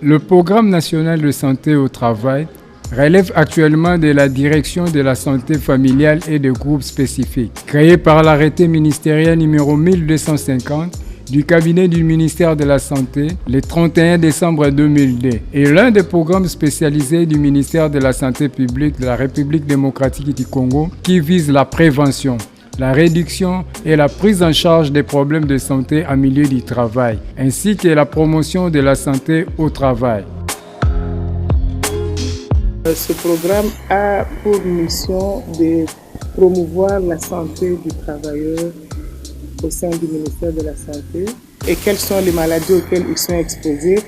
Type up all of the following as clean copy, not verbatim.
Le programme national de santé au travail relève actuellement de la direction de la santé familiale et de groupes spécifiques, créé par l'arrêté ministériel numéro 1250 du cabinet du ministère de la Santé le 31 décembre 2002 et l'un des programmes spécialisés du ministère de la Santé publique de la République démocratique du Congo qui vise la prévention, la réduction et la prise en charge des problèmes de santé en milieu du travail, ainsi que la promotion de la santé au travail. Ce programme a pour mission de promouvoir la santé du travailleur au sein du ministère de la Santé et quelles sont les maladies auxquelles ils sont exposés.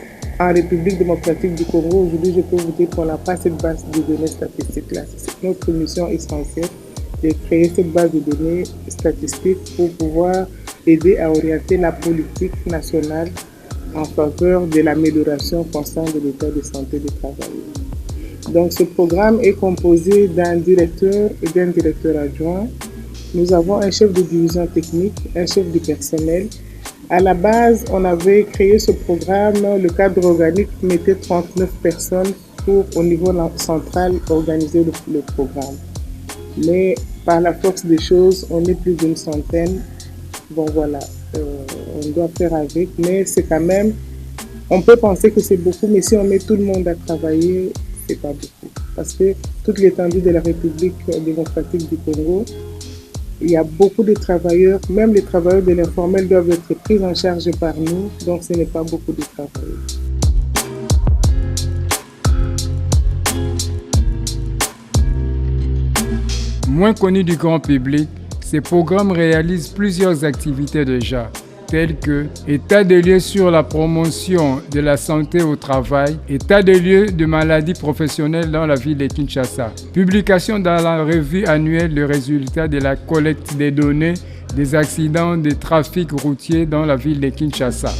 En République démocratique du Congo, aujourd'hui, je peux vous dire qu'on n'a pas cette base de données statistiques-là. C'est notre mission essentielle de créer cette base de données statistiques pour pouvoir aider à orienter la politique nationale en faveur de l'amélioration constante de l'état de santé des travailleurs. Donc, ce programme est composé d'un directeur et d'un directeur adjoint. Nous avons un chef de division technique, un chef du personnel. À la base, on avait créé ce programme, le cadre organique mettait 39 personnes pour, au niveau central, organiser le programme. Mais par la force des choses, on est plus d'une centaine. Bon voilà, on doit faire avec, mais c'est quand même, on peut penser que c'est beaucoup, mais si on met tout le monde à travailler, c'est pas beaucoup. Parce que toute l'étendue de la République démocratique du Congo, il y a beaucoup de travailleurs, même les travailleurs de l'informel doivent être pris en charge par nous, donc ce n'est pas beaucoup de travailleurs. Moins connu du grand public, ces programmes réalisent plusieurs activités déjà, telles que état des lieux sur la promotion de la santé au travail, état des lieux de maladies professionnelles dans la ville de Kinshasa, publication dans la revue annuelle des résultats de la collecte des données des accidents de trafic routier dans la ville de Kinshasa.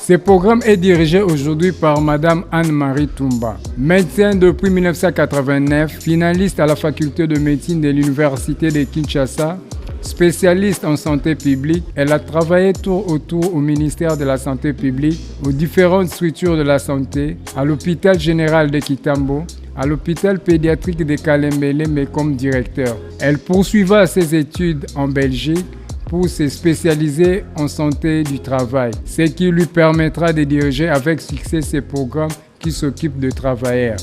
Ce programme est dirigé aujourd'hui par Madame Anne-Marie Toumba, médecin depuis 1989, finaliste à la faculté de médecine de l'Université de Kinshasa, spécialiste en santé publique. Elle a travaillé tour autour au ministère de la Santé publique, aux différentes structures de la santé, à l'hôpital général de Kitambo, à l'hôpital pédiatrique de Kalembele, mais comme directeur. Elle poursuivra ses études en Belgique pour se spécialiser en santé du travail, ce qui lui permettra de diriger avec succès ces programmes qui s'occupent de travailleurs.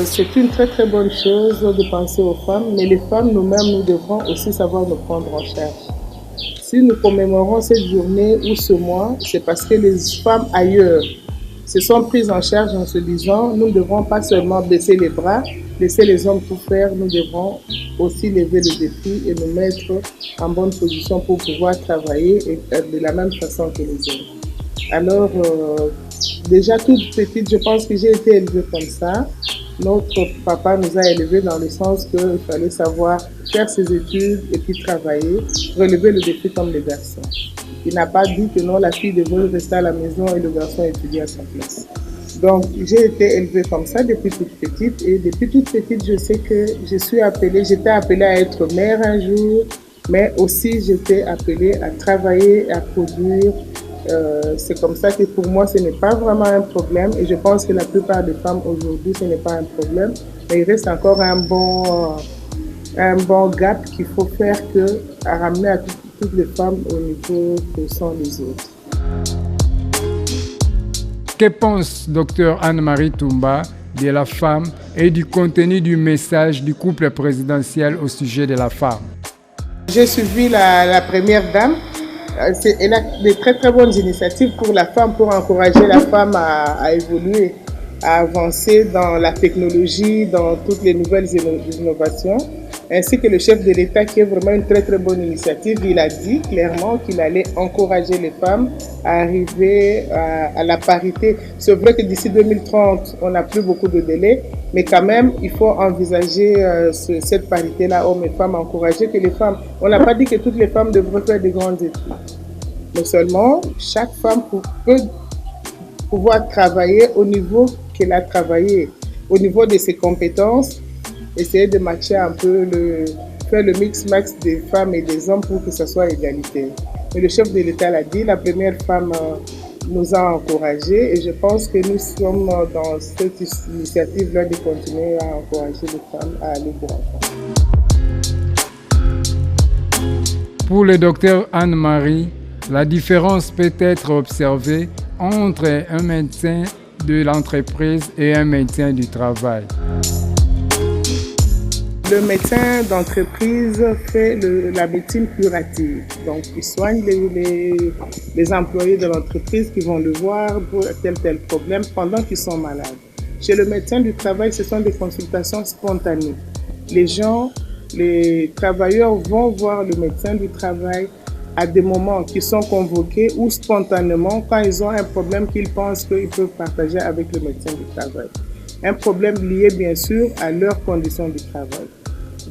C'est une très très bonne chose de penser aux femmes, mais les femmes nous-mêmes, nous devrons aussi savoir nous prendre en charge. Si nous commémorons cette journée ou ce mois, c'est parce que les femmes ailleurs se sont prises en charge en se disant nous ne devrons pas seulement baisser les bras, laisser les hommes tout faire, nous devrons aussi lever le défi et nous mettre en bonne position pour pouvoir travailler de la même façon que les hommes. Alors, déjà toute petite, je pense que j'ai été élevée comme ça. Notre papa nous a élevés dans le sens qu'il fallait savoir faire ses études et puis travailler, relever le défi comme les garçons. Il n'a pas dit que non, la fille devait rester à la maison et le garçon étudier à sa place. Donc, j'ai été élevée comme ça depuis toute petite et depuis toute petite, je sais que j'étais appelée à être mère un jour, mais aussi j'étais appelée à travailler, à produire. C'est comme ça que pour moi, ce n'est pas vraiment un problème et je pense que la plupart des femmes aujourd'hui, ce n'est pas un problème, mais il reste encore un bon gap qu'il faut faire à ramener à toutes les femmes au niveau que sont les autres. Que pense Dr Anne-Marie Toumba de la femme et du contenu du message du couple présidentiel au sujet de la femme? J'ai suivi la première dame. Elle a de très très bonnes initiatives pour la femme, pour encourager la femme à évoluer, à avancer dans la technologie, dans toutes les nouvelles innovations, ainsi que le chef de l'État qui est vraiment une très très bonne initiative. Il a dit clairement qu'il allait encourager les femmes à arriver à la parité. C'est vrai que d'ici 2030, on n'a plus beaucoup de délais, mais quand même, il faut envisager cette parité-là, hommes et femmes, encourager que les femmes... On n'a pas dit que toutes les femmes devraient faire des grandes études, mais seulement chaque femme peut pouvoir travailler au niveau qu'elle a travaillé, au niveau de ses compétences, essayer de matcher un peu, faire le mix-max des femmes et des hommes pour que ce soit égalitaire. Mais le chef de l'État l'a dit, la première femme nous a encouragés et je pense que nous sommes dans cette initiative-là de continuer à encourager les femmes à aller de l'avant. Pour le docteur Anne-Marie, la différence peut être observée entre un médecin de l'entreprise et un médecin du travail. Le médecin d'entreprise fait la médecine curative. Donc, il soigne les employés de l'entreprise qui vont le voir pour tel problème pendant qu'ils sont malades. Chez le médecin du travail, ce sont des consultations spontanées. Les travailleurs vont voir le médecin du travail à des moments qui sont convoqués ou spontanément quand ils ont un problème qu'ils pensent qu'ils peuvent partager avec le médecin du travail. Un problème lié bien sûr à leurs conditions de travail.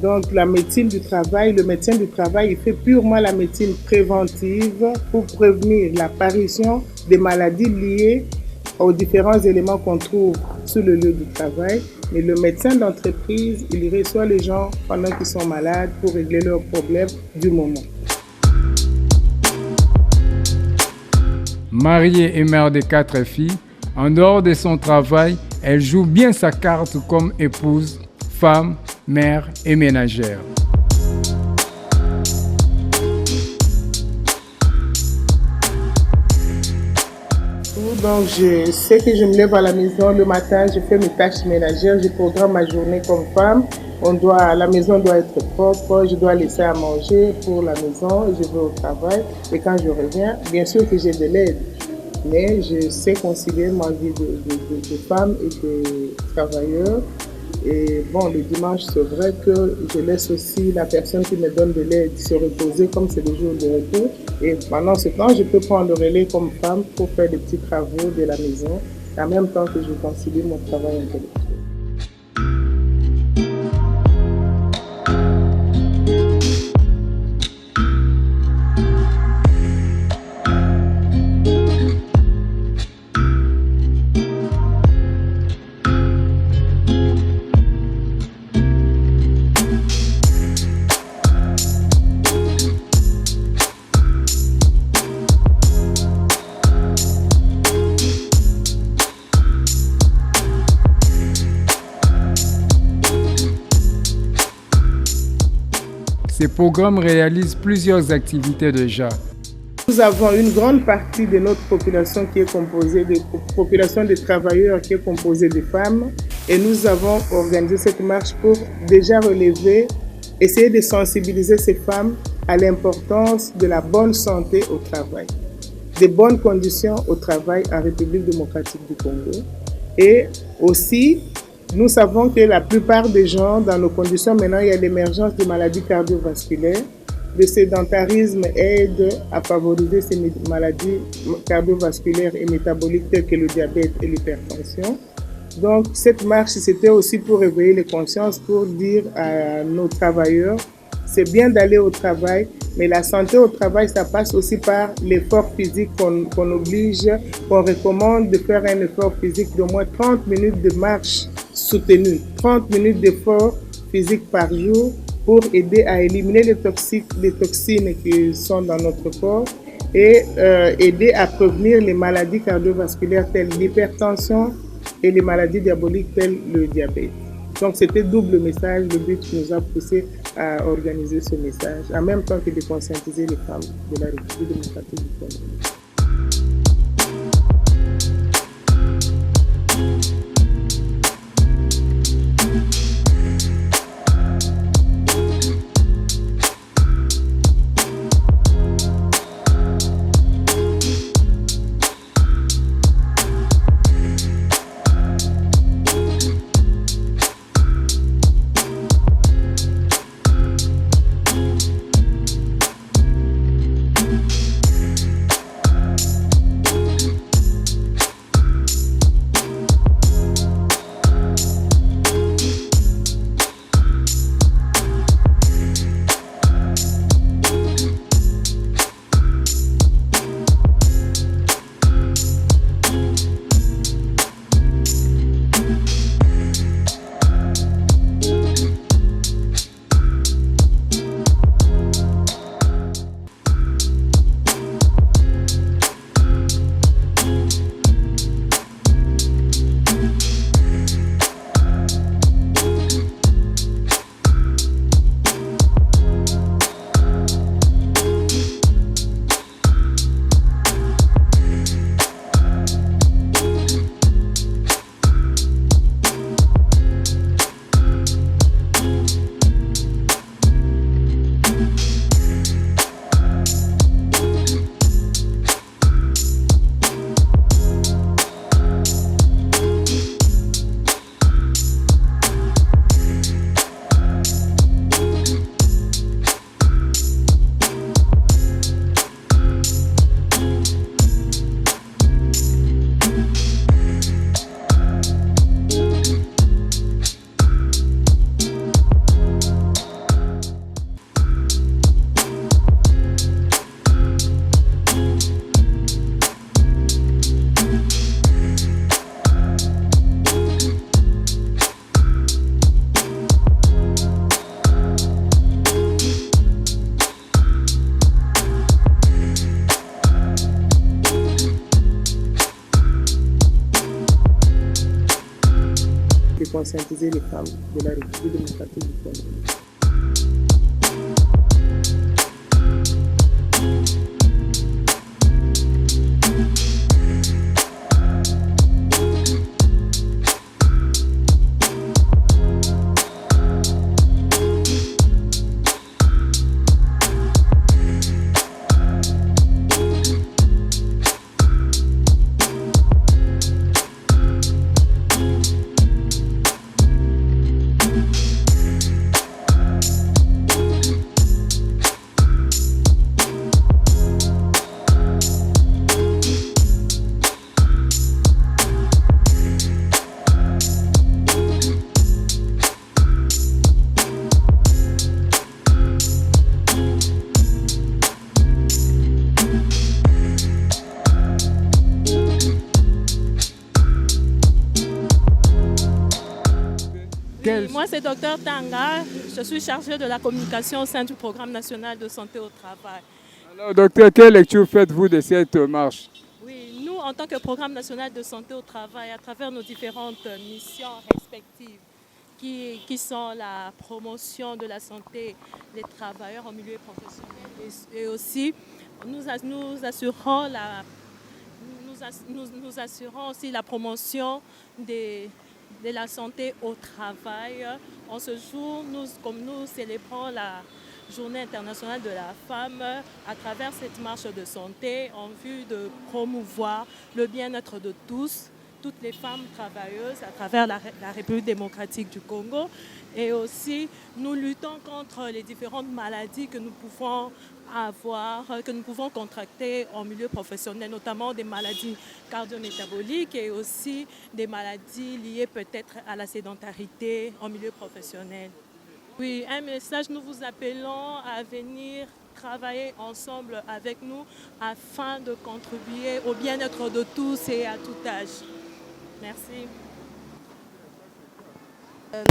Donc la médecine du travail, le médecin du travail, il fait purement la médecine préventive pour prévenir l'apparition des maladies liées aux différents éléments qu'on trouve sur le lieu du travail. Mais le médecin d'entreprise, il reçoit les gens pendant qu'ils sont malades pour régler leurs problèmes du moment. Mariée et mère de 4 filles, en dehors de son travail, elle joue bien sa carte comme épouse, femme, mère et ménagère. Donc je sais que je me lève à la maison le matin, je fais mes tâches ménagères, je programme ma journée comme femme. La maison doit être propre, je dois laisser à manger pour la maison, je vais au travail et quand je reviens, bien sûr que j'ai de l'aide, mais je sais concilier ma vie de femme et de travailleur. Et bon, le dimanche, c'est vrai que je laisse aussi la personne qui me donne de l'aide se reposer comme c'est le jour de repos. Et pendant ce temps, je peux prendre le relais comme femme pour faire des petits travaux de la maison, en même temps que je concilie mon travail intellectuel. Ces programmes réalisent plusieurs activités déjà. Nous avons une grande partie de notre population qui est composée de population de travailleurs qui est composée de femmes et nous avons organisé cette marche pour déjà relever, essayer de sensibiliser ces femmes à l'importance de la bonne santé au travail, des bonnes conditions au travail en République démocratique du Congo et aussi nous savons que la plupart des gens, dans nos conditions, maintenant, il y a l'émergence de maladies cardiovasculaires. Le sédentarisme aide à favoriser ces maladies cardiovasculaires et métaboliques telles que le diabète et l'hypertension. Donc, cette marche, c'était aussi pour réveiller les consciences, pour dire à nos travailleurs, c'est bien d'aller au travail, mais la santé au travail, ça passe aussi par l'effort physique qu'on oblige, qu'on recommande de faire un effort physique d'au moins 30 minutes de marche soutenue, 30 minutes d'effort physique par jour pour aider à éliminer les toxines qui sont dans notre corps et aider à prévenir les maladies cardiovasculaires telles l'hypertension et les maladies diaboliques telles le diabète. Donc c'était double message, le but qui nous a poussé à organiser ce message, en même temps que de conscientiser les femmes de la République démocratique du Congo. conscientiser les femmes de la République démocratique du Congo. Moi, c'est Dr Tanga. Je suis chargée de la communication au sein du Programme national de santé au travail. Alors, docteur, quelle lecture faites-vous de cette marche? Oui, nous, en tant que Programme national de santé au travail, à travers nos différentes missions respectives, qui sont la promotion de la santé des travailleurs en milieu professionnel et aussi nous assurons aussi la promotion de la santé au travail. En ce jour, comme nous célébrons la Journée internationale de la femme, à travers cette marche de santé, en vue de promouvoir le bien-être de tous, toutes les femmes travailleuses à travers la République démocratique du Congo. Et aussi, nous luttons contre les différentes maladies que nous pouvons avoir, que nous pouvons contracter en milieu professionnel, notamment des maladies cardio-métaboliques et aussi des maladies liées peut-être à la sédentarité en milieu professionnel. Oui, un message, nous vous appelons à venir travailler ensemble avec nous afin de contribuer au bien-être de tous et à tout âge. Merci.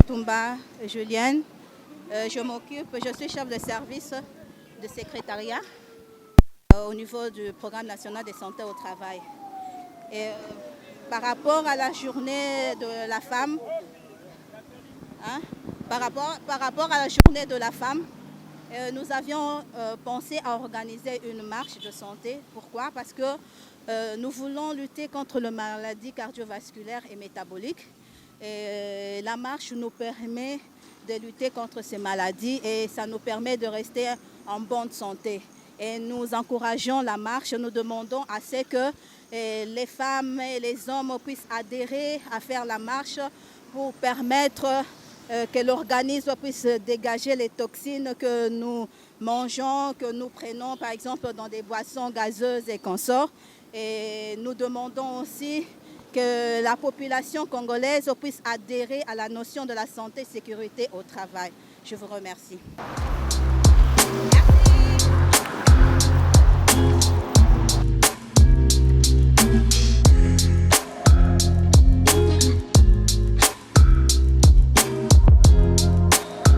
Toumba Julienne, je suis chef de service de secrétariat au niveau du Programme national de santé au travail. Et, par rapport à la journée de la femme, par rapport à la journée de la femme, nous avions pensé à organiser une marche de santé. Pourquoi? Parce que nous voulons lutter contre les maladies cardiovasculaires et métaboliques. Et la marche nous permet de lutter contre ces maladies et ça nous permet de rester en bonne santé. Et nous encourageons la marche, nous demandons à ce que les femmes et les hommes puissent adhérer à faire la marche pour permettre que l'organisme puisse dégager les toxines que nous mangeons, que nous prenons par exemple dans des boissons gazeuses et consorts. Et nous demandons aussi que la population congolaise puisse adhérer à la notion de la santé et sécurité au travail. Je vous remercie.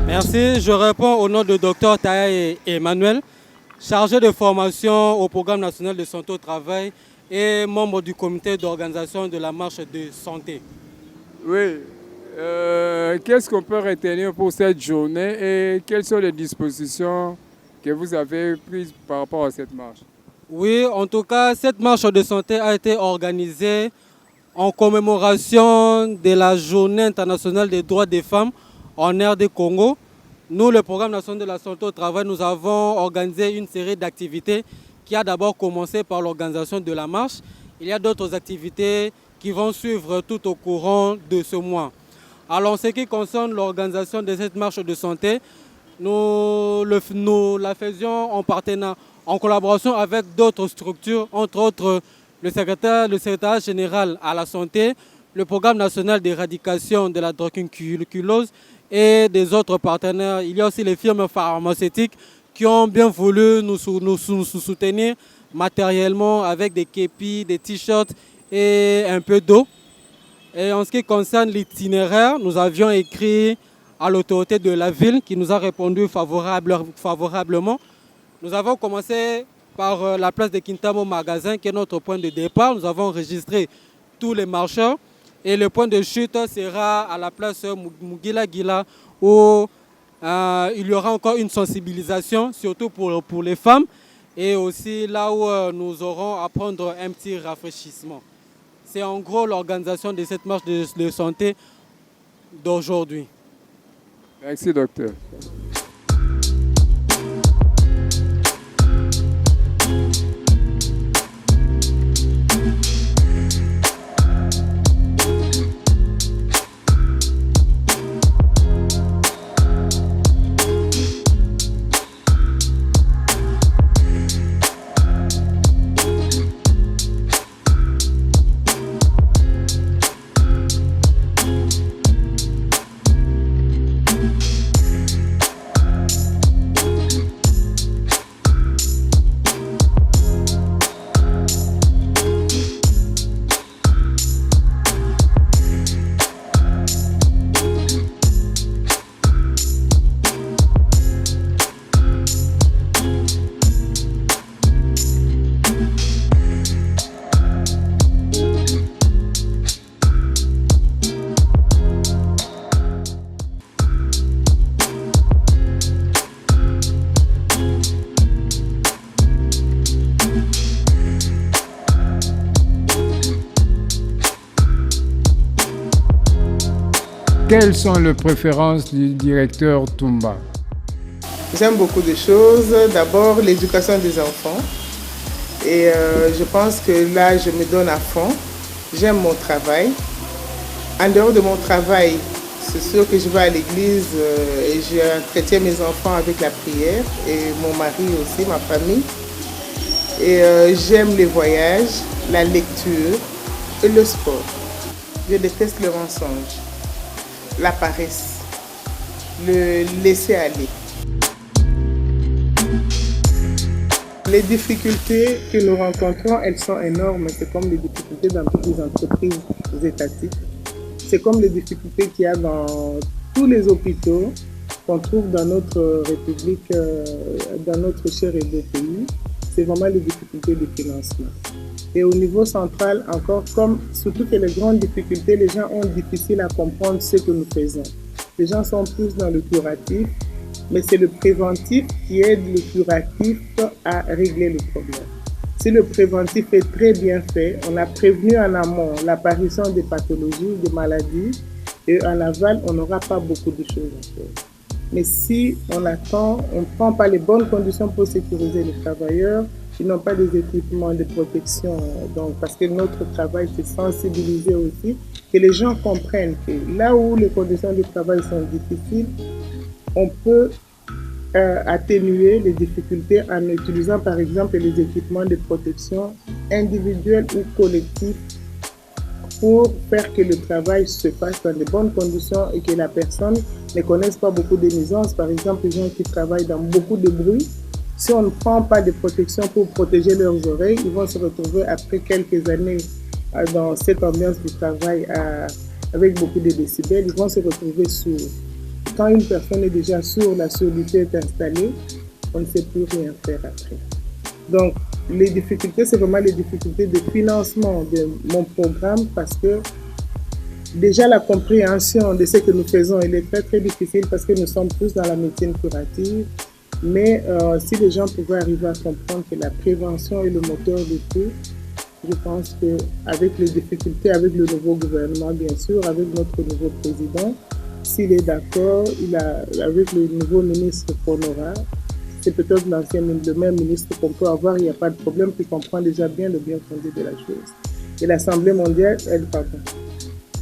Merci, je réponds au nom de Dr Taïa Emmanuel, chargé de formation au Programme national de santé au travail et membre du comité d'organisation de la marche de santé. Oui, qu'est-ce qu'on peut retenir pour cette journée et quelles sont les dispositions que vous avez prises par rapport à cette marche? Oui, en tout cas, cette marche de santé a été organisée en commémoration de la Journée internationale des droits des femmes en RD Congo. Nous, le Programme national de la santé au travail, nous avons organisé une série d'activités qui a d'abord commencé par l'organisation de la marche. Il y a d'autres activités qui vont suivre tout au courant de ce mois. Alors, en ce qui concerne l'organisation de cette marche de santé, nous la faisions en collaboration avec d'autres structures, entre autres le secrétariat général à la santé, le Programme national d'éradication de la drépanocytose et des autres partenaires. Il y a aussi les firmes pharmaceutiques qui ont bien voulu nous soutenir matériellement avec des képis, des t-shirts et un peu d'eau. Et en ce qui concerne l'itinéraire, nous avions écrit à l'autorité de la ville qui nous a répondu favorablement. Nous avons commencé par la place de Kintamo Magasin qui est notre point de départ. Nous avons enregistré tous les marcheurs Et le point de chute sera à la place Mugila Gila où il y aura encore une sensibilisation, surtout pour les femmes. Et aussi là où nous aurons à prendre un petit rafraîchissement. C'est en gros l'organisation de cette marche de santé d'aujourd'hui. Merci, docteur. Quelles sont les préférences du directeur Toumba? J'aime beaucoup de choses. D'abord, l'éducation des enfants. Et je pense que là, je me donne à fond. J'aime mon travail. En dehors de mon travail, c'est sûr que je vais à l'église et j'entretiens mes enfants avec la prière et mon mari aussi, ma famille. Et j'aime les voyages, la lecture et le sport. Je déteste le mensonge, la paresse, le laisser aller. Les difficultés que nous rencontrons, elles sont énormes. C'est comme les difficultés dans toutes les entreprises étatiques. C'est comme les difficultés qu'il y a dans tous les hôpitaux qu'on trouve dans notre République, dans notre cher et beau pays. C'est vraiment les difficultés de financement. Et au niveau central, encore, comme surtout que les grandes difficultés, les gens ont difficile à comprendre ce que nous faisons. Les gens sont plus dans le curatif, mais c'est le préventif qui aide le curatif à régler le problème. Si le préventif est très bien fait, on a prévenu en amont l'apparition des pathologies, des maladies, et en aval, on n'aura pas beaucoup de choses à faire. Mais si on attend, on ne prend pas les bonnes conditions pour sécuriser les travailleurs, ils n'ont pas des équipements de protection. Donc, parce que notre travail, c'est sensibiliser aussi, que les gens comprennent que là où les conditions de travail sont difficiles, on peut atténuer les difficultés en utilisant par exemple les équipements de protection individuels ou collectifs pour faire que le travail se fasse dans de bonnes conditions et que la personne ne connaisse pas beaucoup de nuisances. Par exemple, les gens qui travaillent dans beaucoup de bruit, si on ne prend pas de protection pour protéger leurs oreilles, ils vont se retrouver après quelques années dans cette ambiance du travail avec beaucoup de décibels, ils vont se retrouver sourds. Quand une personne est déjà sourde, la surdité est installée, on ne sait plus rien faire après. Donc, les difficultés, c'est vraiment les difficultés de financement de mon programme parce que déjà la compréhension de ce que nous faisons, elle est très très difficile parce que nous sommes tous dans la médecine curative. Mais si les gens pouvaient arriver à comprendre que la prévention est le moteur de tout, je pense qu'avec les difficultés, avec le nouveau gouvernement, bien sûr, avec notre nouveau président, s'il est d'accord, avec le nouveau ministre Honora, c'est peut-être le même ministre qu'on peut avoir, il n'y a pas de problème, qui comprend déjà bien le bien fondé de la chose. Et l'Assemblée mondiale,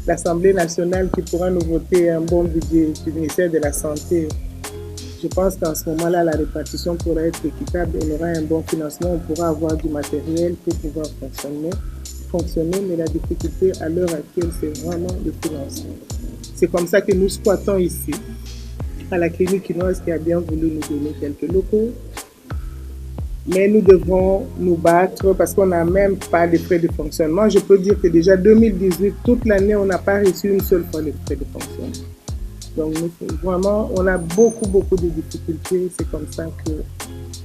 l'Assemblée nationale qui pourra nous voter un bon budget du ministère de la Santé, je pense qu'en ce moment-là, la répartition pourra être équitable, on aura un bon financement, on pourra avoir du matériel pour pouvoir fonctionner, mais la difficulté à l'heure actuelle, c'est vraiment le financement. C'est comme ça que nous squattons ici, à la clinique chinoise qui a bien voulu nous donner quelques locaux. Mais nous devons nous battre parce qu'on n'a même pas les frais de fonctionnement. Je peux dire que déjà 2018, toute l'année, on n'a pas reçu une seule fois les frais de fonctionnement. Donc vraiment, on a beaucoup de difficultés. C'est comme ça que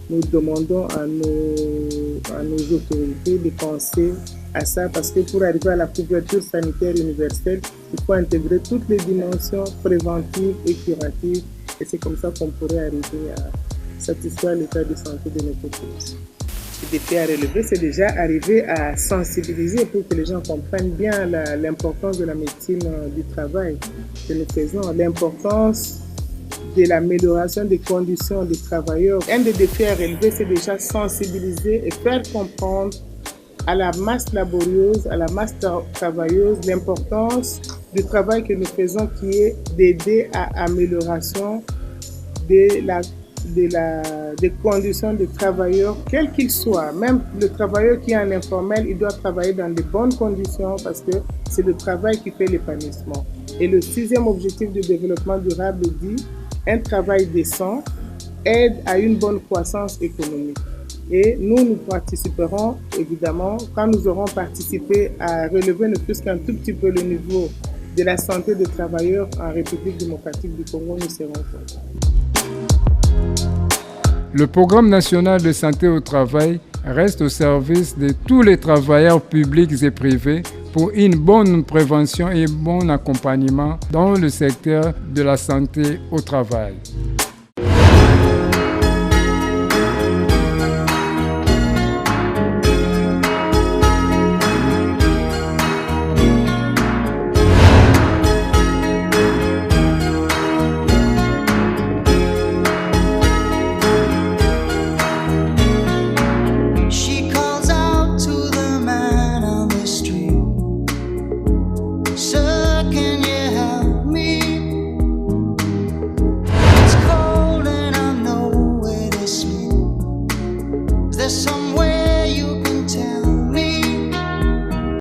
nous demandons à nos autorités de penser à ça parce que pour arriver à la couverture sanitaire universelle, il faut intégrer toutes les dimensions préventives et curatives et c'est comme ça qu'on pourrait arriver à satisfaire l'état de santé de notre population. Le défi à relever, c'est déjà arriver à sensibiliser pour que les gens comprennent bien l'importance de la médecine du travail que nous faisons, l'importance de l'amélioration des conditions des travailleurs. Un des défis à relever, c'est déjà sensibiliser et faire comprendre à la masse laborieuse, à la masse travailleuse, l'importance du travail que nous faisons qui est d'aider à l'amélioration des conditions des travailleurs, quels qu'ils soient. Même le travailleur qui est en informel, il doit travailler dans de bonnes conditions parce que c'est le travail qui fait l'épanouissement. Et le 6e objectif de développement durable dit un travail décent aide à une bonne croissance économique. Et nous participerons évidemment, quand nous aurons participé à relever ne plus qu'un tout petit peu le niveau de la santé des travailleurs en République démocratique du Congo, nous serons contents. Le programme national de santé au travail reste au service de tous les travailleurs publics et privés pour une bonne prévention et un bon accompagnement dans le secteur de la santé au travail. Somewhere you